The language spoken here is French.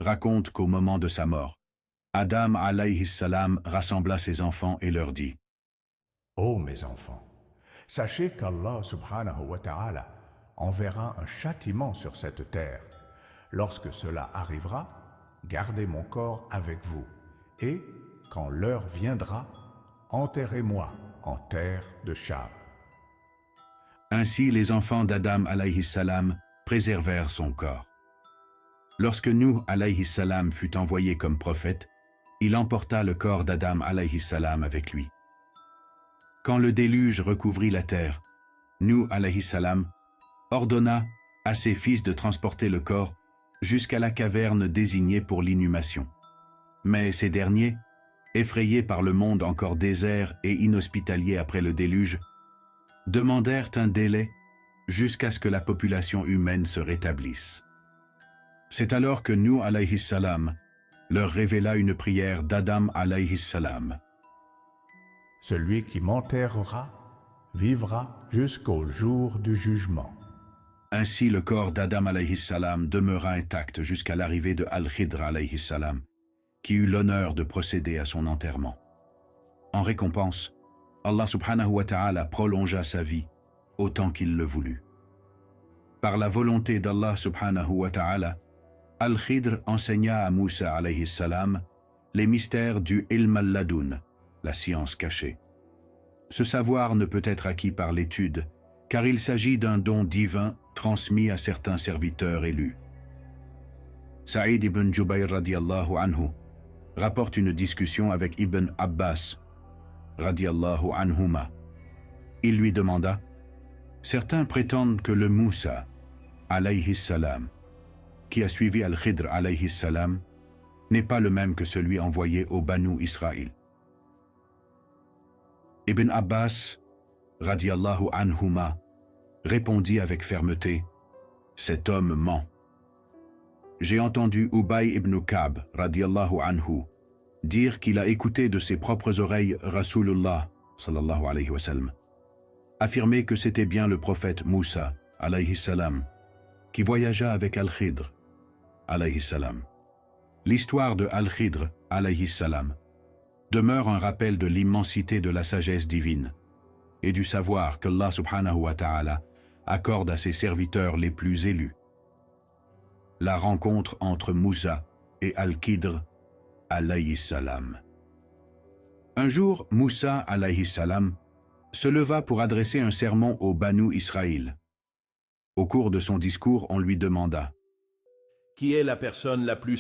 raconte qu'au moment de sa mort, Adam alayhi salam rassembla ses enfants et leur dit: Ô mes enfants, sachez qu'Allah subhanahu wa ta'ala enverra un châtiment sur cette terre. Lorsque cela arrivera, gardez mon corps avec vous, et, quand l'heure viendra, enterrez-moi en terre de Cham. Ainsi les enfants d'Adam alayhi salam préservèrent son corps. Lorsque Nuh alayhi salam fut envoyé comme prophète, il emporta le corps d'Adam alayhi salam avec lui. Quand le déluge recouvrit la terre, Nuh alayhi salam ordonna à ses fils de transporter le corps jusqu'à la caverne désignée pour l'inhumation. Mais ces derniers, effrayés par le monde encore désert et inhospitalier après le déluge, demandèrent un délai jusqu'à ce que la population humaine se rétablisse. C'est alors que Nuh alayhi salam leur révéla une prière d'Adam alayhi salam. Celui qui m'enterrera vivra jusqu'au jour du jugement. Ainsi le corps d'Adam alayhi salam demeura intact jusqu'à l'arrivée de Al-Khidr alayhi salam, qui eut l'honneur de procéder à son enterrement. En récompense, Allah subhanahu wa ta'ala prolongea sa vie autant qu'il le voulut. Par la volonté d'Allah subhanahu wa ta'ala, Al-Khidr enseigna à Moussa alayhi salam les mystères du ilm al-ladun, la science cachée. Ce savoir ne peut être acquis par l'étude, car il s'agit d'un don divin transmis à certains serviteurs élus. Saïd ibn Jubayr radiallahu anhu rapporte une discussion avec Ibn Abbas radiallahu anhuma. Il lui demanda: certains prétendent que le Moussa alayhi salam, qui a suivi Al-Khidr alayhi salam, n'est pas le même que celui envoyé au Banu Israël. Ibn Abbas radiallahu anhuma répondit avec fermeté: cet homme ment. J'ai entendu Ubay ibn Ka'b radiallahu anhu dire qu'il a écouté de ses propres oreilles Rasulullah sallallahu alayhi wa sallam affirmer que c'était bien le prophète Moussa alayhi salam qui voyagea avec Al-Khidr alayhi salam. L'histoire de Al-Khidr alayhi salam demeure un rappel de l'immensité de la sagesse divine et du savoir qu'Allah subhanahu wa ta'ala accorde à ses serviteurs les plus élus. La rencontre entre Moussa et Al-Khidr alayhi salam. Un jour, Moussa alayhi salam se leva pour adresser un sermon au Banu Israël. Au cours de son discours, on lui demanda: Qui est la personne la plus